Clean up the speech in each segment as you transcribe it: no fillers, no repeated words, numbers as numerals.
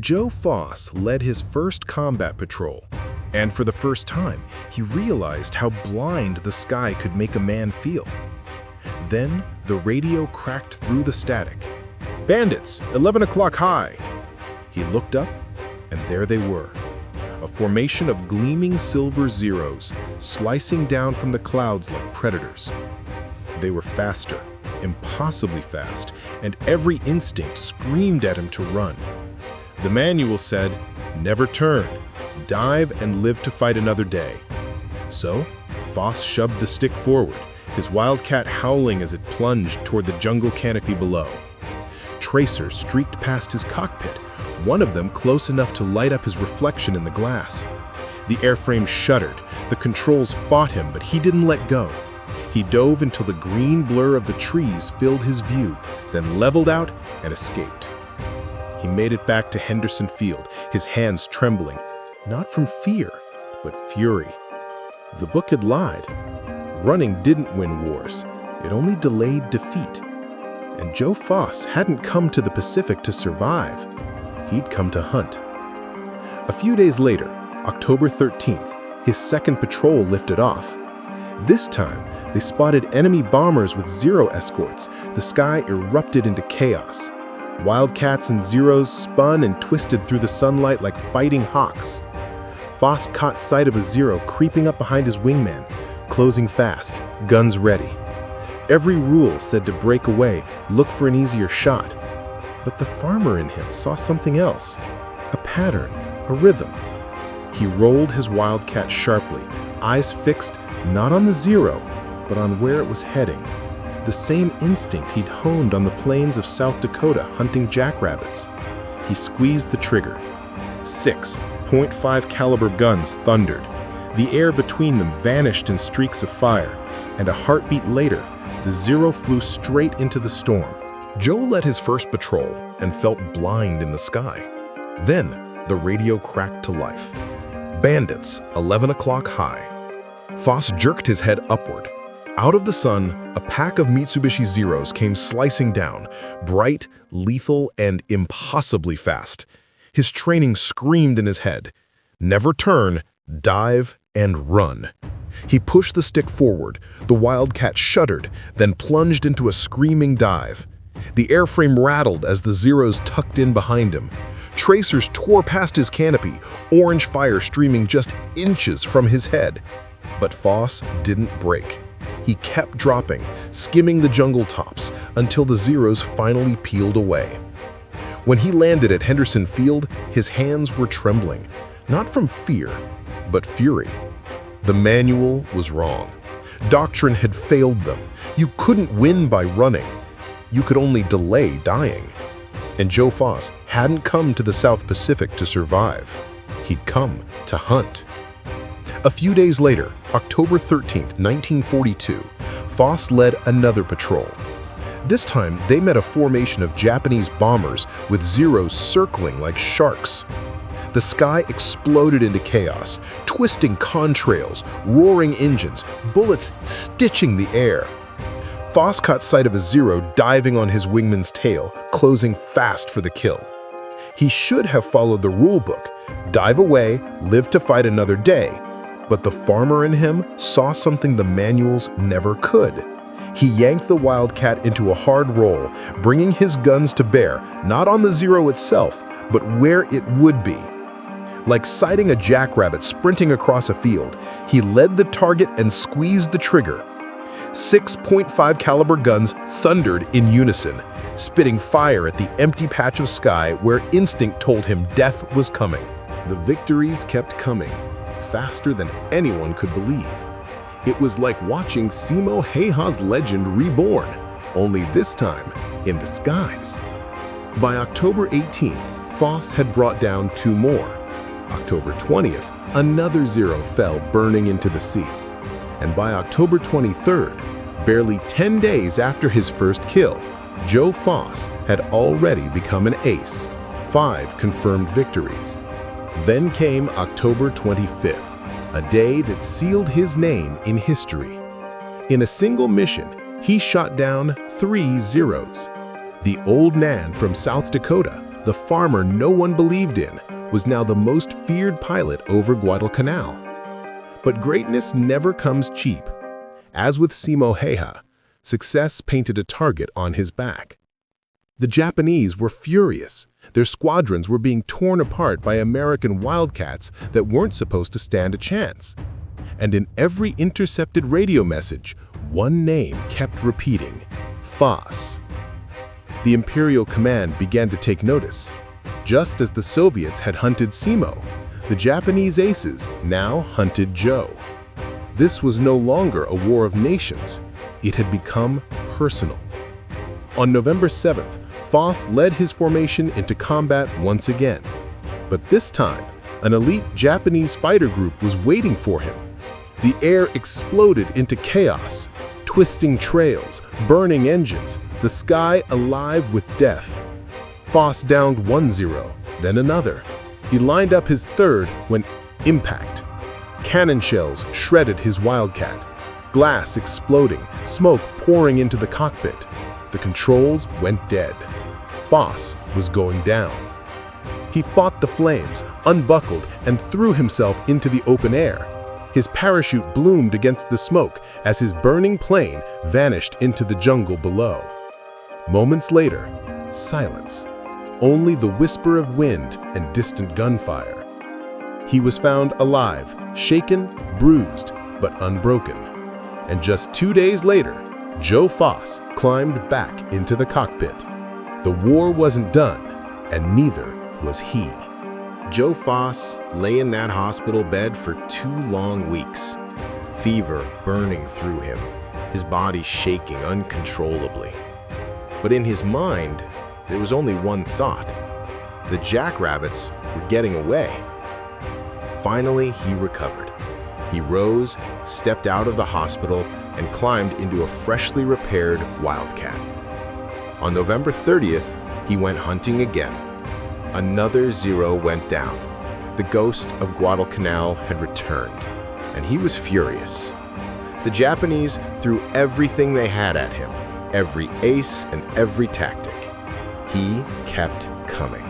Joe Foss led his first combat patrol, and for the first time, he realized how blind the sky could make a man feel. Then, the radio cracked through the static. "Bandits, 11 o'clock high!" He looked up, and there they were. A formation of gleaming silver zeros, slicing down from the clouds like predators. They were faster, impossibly fast, and every instinct screamed at him to run. The manual said, "Never turn, dive and live to fight another day." So, Foss shoved the stick forward, his Wildcat howling as it plunged toward the jungle canopy below. Tracers streaked past his cockpit, one of them close enough to light up his reflection in the glass. The airframe shuddered, the controls fought him, but he didn't let go. He dove until the green blur of the trees filled his view, then leveled out and escaped. He made it back to Henderson Field, his hands trembling, not from fear, but fury. The book had lied. Running didn't win wars, it only delayed defeat. And Joe Foss hadn't come to the Pacific to survive, he'd come to hunt. A few days later, October 13th, his second patrol lifted off. This time, they spotted enemy bombers with Zero escorts. The sky erupted into chaos. Wildcats and Zeros spun and twisted through the sunlight like fighting hawks. Foss caught sight of a Zero creeping up behind his wingman, closing fast, guns ready. Every rule said to break away, look for an easier shot. But the farmer in him saw something else, a pattern, a rhythm. He rolled his Wildcat sharply, eyes fixed not on the Zero, but on where it was heading. The same instinct he'd honed on the plains of South Dakota hunting jackrabbits. He squeezed the trigger. 6 .5 caliber guns thundered. The air between them vanished in streaks of fire, and a heartbeat later, the Zero flew straight into the storm. Joe led his first patrol and felt blind in the sky. Then, the radio cracked to life. "Bandits, 11 o'clock high." Foss jerked his head upward. Out of the sun, a pack of Mitsubishi Zeros came slicing down, bright, lethal, and impossibly fast. His training screamed in his head. Never turn, dive, and run. He pushed the stick forward. The Wildcat shuddered, then plunged into a screaming dive. The airframe rattled as the Zeros tucked in behind him. Tracers tore past his canopy, orange fire streaming just inches from his head. But Foss didn't break. He kept dropping, skimming the jungle tops, until the Zeros finally peeled away. When he landed at Henderson Field, his hands were trembling, not from fear, but fury. The manual was wrong. Doctrine had failed them. You couldn't win by running. You could only delay dying. And Joe Foss hadn't come to the South Pacific to survive. He'd come to hunt. A few days later, October 13th, 1942, Foss led another patrol. This time, they met a formation of Japanese bombers with Zeros circling like sharks. The sky exploded into chaos, twisting contrails, roaring engines, bullets stitching the air. Foss caught sight of a Zero diving on his wingman's tail, closing fast for the kill. He should have followed the rule book, dive away, live to fight another day. But the farmer in him saw something the manuals never could. He yanked the Wildcat into a hard roll, bringing his guns to bear, not on the Zero itself, but where it would be. Like sighting a jackrabbit sprinting across a field, he led the target and squeezed the trigger. 6 .5 caliber guns thundered in unison, spitting fire at the empty patch of sky where instinct told him death was coming. The victories kept coming, faster than anyone could believe. It was like watching Simo Häyhä's legend reborn, only this time in the skies. By October 18th, Foss had brought down 2 more. October 20th, another Zero fell burning into the sea. And by October 23rd, barely 10 days after his first kill, Joe Foss had already become an ace, 5 confirmed victories. Then came October 25th, a day that sealed his name in history. In a single mission, he shot down 3 Zeros. The old Nan from South Dakota, the farmer no one believed in, was now the most feared pilot over Guadalcanal. But greatness never comes cheap. As with Simo Heiha, success painted a target on his back. The Japanese were furious. Their squadrons were being torn apart by American Wildcats that weren't supposed to stand a chance. And in every intercepted radio message, one name kept repeating: Foss. The Imperial Command began to take notice. Just as the Soviets had hunted Simo, the Japanese aces now hunted Joe. This was no longer a war of nations. It had become personal. On November 7th, Foss led his formation into combat once again. But this time, an elite Japanese fighter group was waiting for him. The air exploded into chaos, twisting trails, burning engines, the sky alive with death. Foss downed 1-0, then another. He lined up his third when impact. Cannon shells shredded his Wildcat. Glass exploding, smoke pouring into the cockpit. The controls went dead. Foss was going down. He fought the flames, unbuckled, and threw himself into the open air. His parachute bloomed against the smoke as his burning plane vanished into the jungle below. Moments later, silence. Only the whisper of wind and distant gunfire. He was found alive, shaken, bruised, but unbroken. And just 2 days later, Joe Foss climbed back into the cockpit. The war wasn't done, and neither was he. Joe Foss lay in that hospital bed for 2 long weeks, fever burning through him, his body shaking uncontrollably. But in his mind, there was only one thought: the jackrabbits were getting away. Finally, he recovered. He rose, stepped out of the hospital, and climbed into a freshly repaired Wildcat. On November 30th, he went hunting again. Another 0 went down. The ghost of Guadalcanal had returned, and he was furious. The Japanese threw everything they had at him, every ace and every tactic. He kept coming.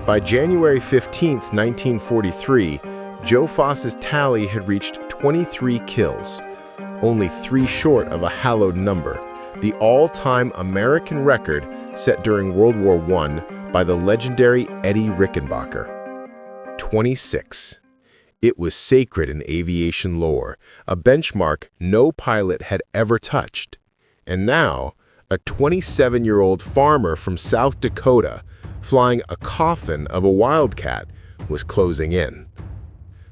By January 15th, 1943, Joe Foss's tally had reached 23 kills, only 3 short of a hallowed number, the all-time American record set during World War I by the legendary Eddie Rickenbacker. 26. It was sacred in aviation lore, a benchmark no pilot had ever touched. And now, a 27-year-old farmer from South Dakota, flying a coffin of a Wildcat, was closing in.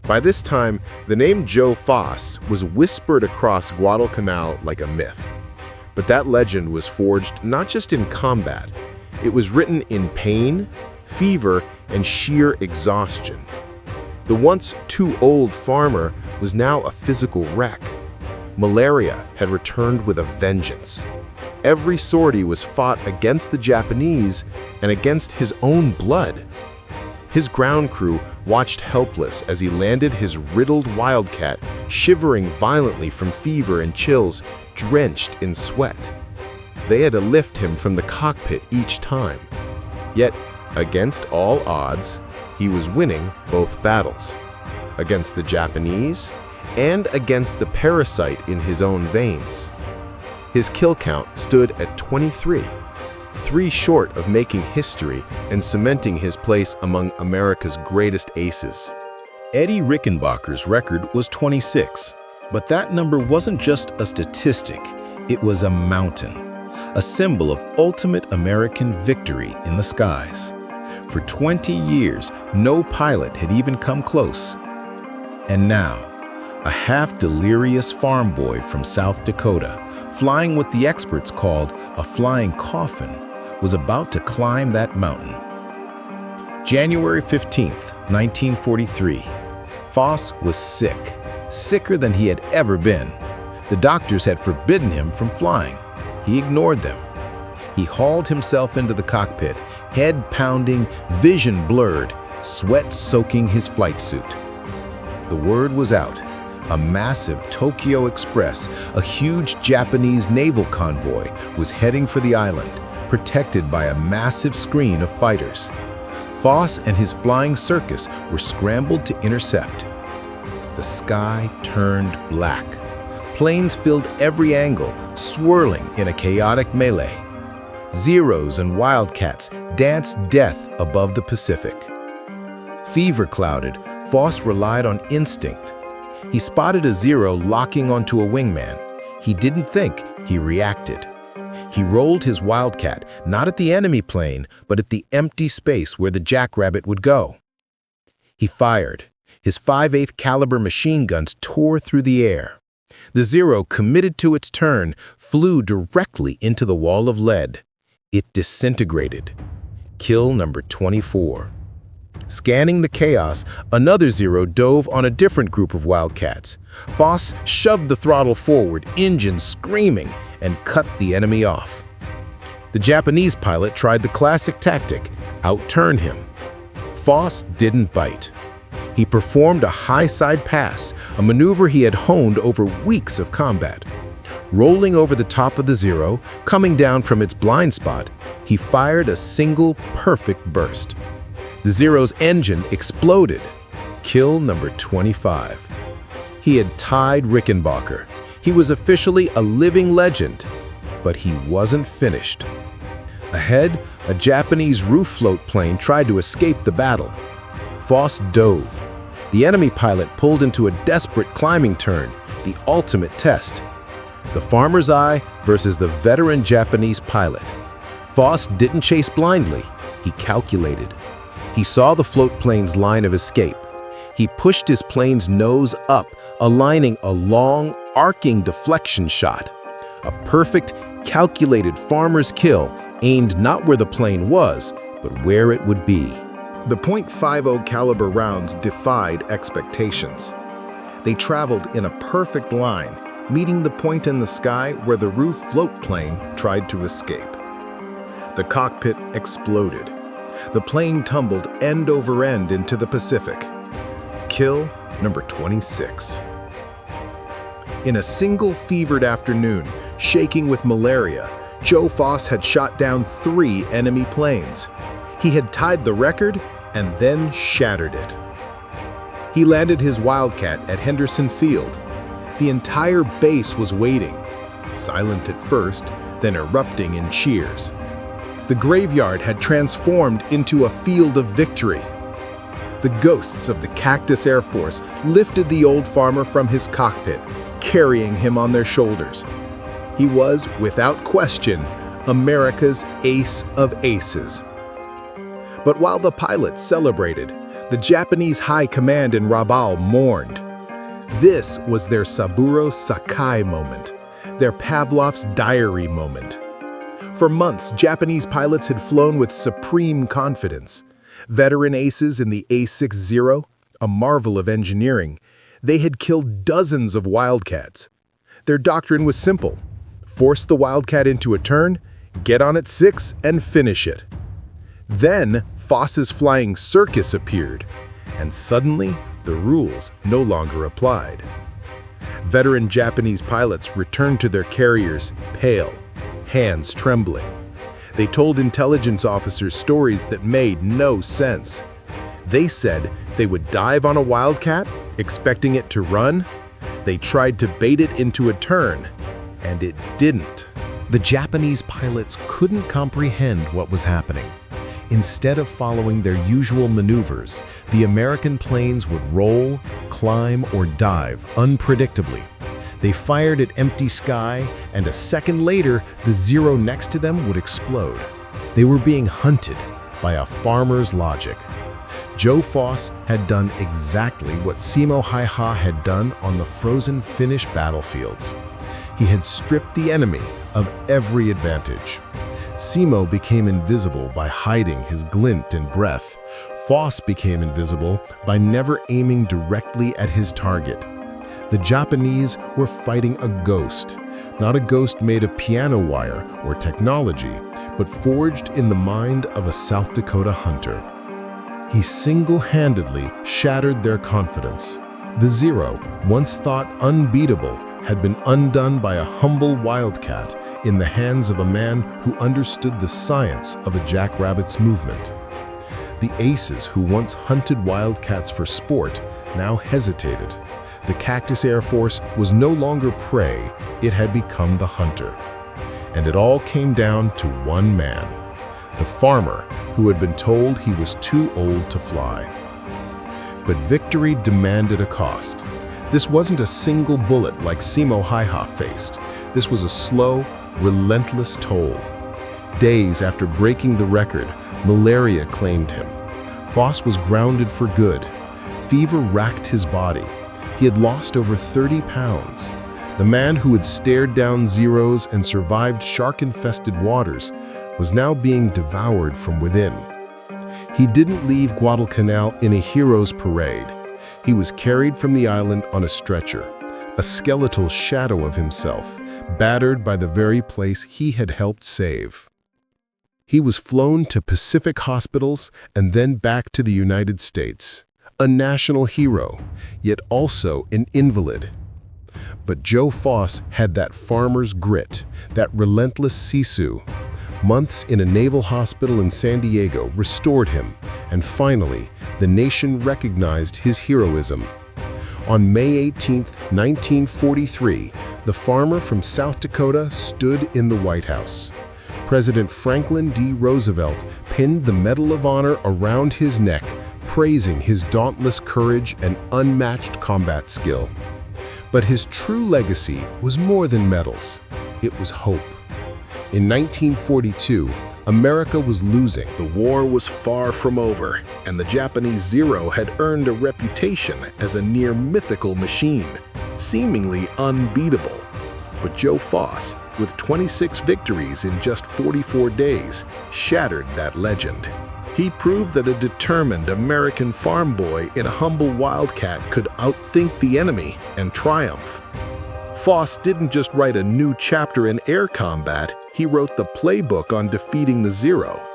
By this time, the name Joe Foss was whispered across Guadalcanal like a myth. But that legend was forged not just in combat. It was written in pain, fever, and sheer exhaustion. The once too old farmer was now a physical wreck. Malaria had returned with a vengeance. Every sortie was fought against the Japanese and against his own blood. His ground crew watched helpless as he landed his riddled Wildcat, shivering violently from fever and chills, drenched in sweat. They had to lift him from the cockpit each time. Yet, against all odds, he was winning both battles, against the Japanese and against the parasite in his own veins. His kill count stood at 23, 3 short of making history and cementing his place among America's greatest aces. Eddie Rickenbacker's record was 26, but that number wasn't just a statistic, it was a mountain, a symbol of ultimate American victory in the skies. For 20 years, no pilot had even come close. And now, a half-delirious farm boy from South Dakota, flying what the experts called a flying coffin, was about to climb that mountain. January 15th, 1943. Foss was sick, sicker than he had ever been. The doctors had forbidden him from flying. He ignored them. He hauled himself into the cockpit, head pounding, vision blurred, sweat soaking his flight suit. The word was out. A massive Tokyo Express, a huge Japanese naval convoy, was heading for the island, protected by a massive screen of fighters. Foss and his flying Circus were scrambled to intercept. The sky turned black. Planes filled every angle, swirling in a chaotic melee. Zeros and Wildcats danced death above the Pacific. Fever-clouded, Foss relied on instinct. He spotted a Zero locking onto a wingman. He didn't think, he reacted. He rolled his Wildcat, not at the enemy plane, but at the empty space where the jackrabbit would go. He fired. His .5/8 caliber machine guns tore through the air. The Zero, committed to its turn, flew directly into the wall of lead. It disintegrated. Kill number 24. Scanning the chaos, another Zero dove on a different group of Wildcats. Foss shoved the throttle forward, engine screaming, and cut the enemy off. The Japanese pilot tried the classic tactic, outturn him. Foss didn't bite. He performed a high-side pass, a maneuver he had honed over weeks of combat. Rolling over the top of the Zero, coming down from its blind spot, he fired a single perfect burst. The Zero's engine exploded. Kill number 25. He had tied Rickenbacker. He was officially a living legend, but he wasn't finished. Ahead, a Japanese roof float plane tried to escape the battle. Foss dove. The enemy pilot pulled into a desperate climbing turn, the ultimate test. The farmer's eye versus the veteran Japanese pilot. Foss didn't chase blindly, he calculated. He saw the float plane's line of escape. He pushed his plane's nose up, aligning a long, arcing deflection shot. A perfect, calculated farmer's kill, aimed not where the plane was, but where it would be. The .50 caliber rounds defied expectations. They traveled in a perfect line, meeting the point in the sky where the roof float plane tried to escape. The cockpit exploded. The plane tumbled end over end into the Pacific. Kill number 26. In a single fevered afternoon, shaking with malaria, Joe Foss had shot down 3 enemy planes. He had tied the record and then shattered it. He landed his Wildcat at Henderson Field. The entire base was waiting, silent at first, then erupting in cheers. The graveyard had transformed into a field of victory. The ghosts of the Cactus Air Force lifted the old farmer from his cockpit, carrying him on their shoulders. He was, without question, America's ace of aces. But while the pilots celebrated, the Japanese High Command in Rabaul mourned. This was their Saburo Sakai moment, their Pavlov's diary moment. For months, Japanese pilots had flown with supreme confidence. Veteran aces in the A60, a marvel of engineering, they had killed dozens of Wildcats. Their doctrine was simple: force the Wildcat into a turn, get on at 6, and finish it. Then, Foss's flying Circus appeared, and suddenly, the rules no longer applied. Veteran Japanese pilots returned to their carriers pale, hands trembling. They told intelligence officers stories that made no sense. They said they would dive on a Wildcat, expecting it to run. They tried to bait it into a turn, and it didn't. The Japanese pilots couldn't comprehend what was happening. Instead of following their usual maneuvers, the American planes would roll, climb, or dive unpredictably. They fired at empty sky, and a second later, the Zero next to them would explode. They were being hunted by a farmer's logic. Joe Foss had done exactly what Simo Häyhä had done on the frozen Finnish battlefields. He had stripped the enemy of every advantage. Simo became invisible by hiding his glint and breath. Foss became invisible by never aiming directly at his target. The Japanese were fighting a ghost, not a ghost made of piano wire or technology, but forged in the mind of a South Dakota hunter. He single-handedly shattered their confidence. The Zero, once thought unbeatable, had been undone by a humble wildcat in the hands of a man who understood the science of a jackrabbits movement. The aces who once hunted wildcats for sport now hesitated. The Cactus Air Force was no longer prey, it had become the hunter. And it all came down to one man, the farmer who had been told he was too old to fly. But victory demanded a cost. This wasn't a single bullet like Simo Haija faced. This was a slow, relentless toll. Days after breaking the record, malaria claimed him. Foss was grounded for good. Fever racked his body. He had lost over 30 pounds. The man who had stared down zeros and survived shark-infested waters was now being devoured from within. He didn't leave Guadalcanal in a hero's parade. He was carried from the island on a stretcher, a skeletal shadow of himself, battered by the very place he had helped save. He was flown to Pacific hospitals and then back to the United States, a national hero, yet also an invalid. But Joe Foss had that farmer's grit, that relentless sisu. Months in a naval hospital in San Diego restored him, and finally, the nation recognized his heroism. On May 18, 1943, the farmer from South Dakota stood in the White House. President Franklin D. Roosevelt pinned the Medal of Honor around his neck, praising his dauntless courage and unmatched combat skill. But his true legacy was more than medals. It was hope. In 1942, America was losing. The war was far from over, and the Japanese Zero had earned a reputation as a near mythical machine, seemingly unbeatable. But Joe Foss, with 26 victories in just 44 days, shattered that legend. He proved that a determined American farm boy in a humble wildcat could outthink the enemy and triumph. Foss didn't just write a new chapter in air combat, he wrote the playbook on defeating the Zero.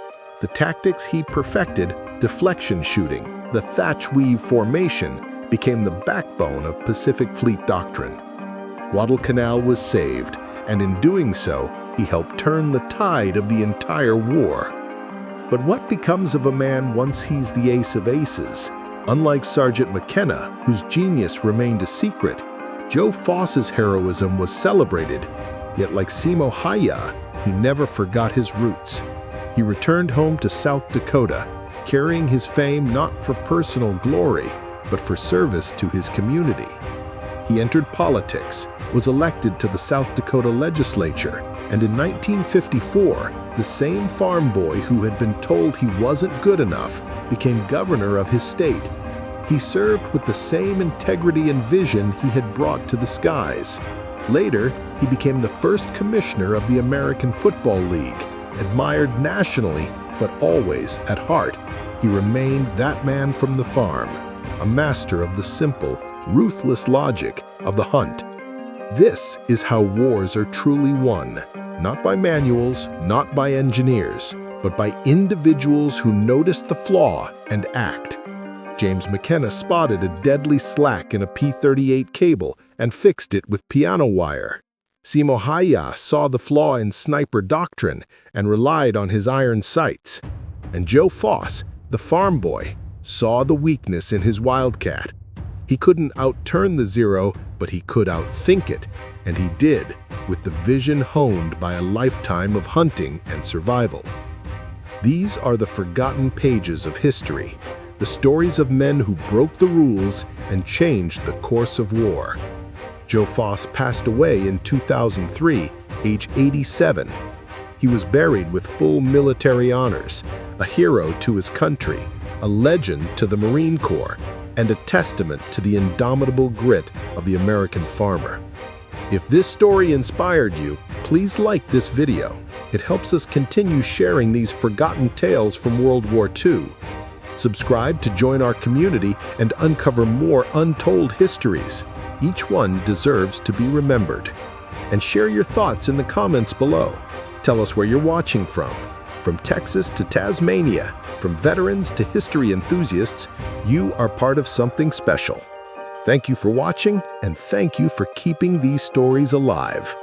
The tactics he perfected, deflection shooting, the thatch weave formation, became the backbone of Pacific Fleet doctrine. Guadalcanal was saved, and in doing so, he helped turn the tide of the entire war. But what becomes of a man once he's the ace of aces? Unlike Sergeant McKenna, whose genius remained a secret, Joe Foss's heroism was celebrated, yet like Simo Haija, he never forgot his roots. He returned home to South Dakota, carrying his fame not for personal glory, but for service to his community. He entered politics, was elected to the South Dakota legislature, and in 1954, the same farm boy who had been told he wasn't good enough became governor of his state. He served with the same integrity and vision he had brought to the skies. Later, he became the first commissioner of the American Football League, admired nationally, but always at heart. He remained that man from the farm, a master of the simple, ruthless logic of the hunt. This is how wars are truly won, not by manuals, not by engineers, but by individuals who notice the flaw and act. James McKenna spotted a deadly slack in a P-38 cable and fixed it with piano wire. Simo Haija saw the flaw in sniper doctrine and relied on his iron sights. And Joe Foss, the farm boy, saw the weakness in his wildcat. He couldn't outturn the Zero, but he could outthink it, and he did, with the vision honed by a lifetime of hunting and survival. These are the forgotten pages of history, the stories of men who broke the rules and changed the course of war. Joe Foss passed away in 2003, age 87. He was buried with full military honors, a hero to his country, a legend to the Marine Corps, and a testament to the indomitable grit of the American farmer. If this story inspired you, please like this video. It helps us continue sharing these forgotten tales from World War II. Subscribe to join our community and uncover more untold histories. Each one deserves to be remembered. And share your thoughts in the comments below. Tell us where you're watching from Texas to Tasmania, from veterans to history enthusiasts, you are part of something special. Thank you for watching, and thank you for keeping these stories alive.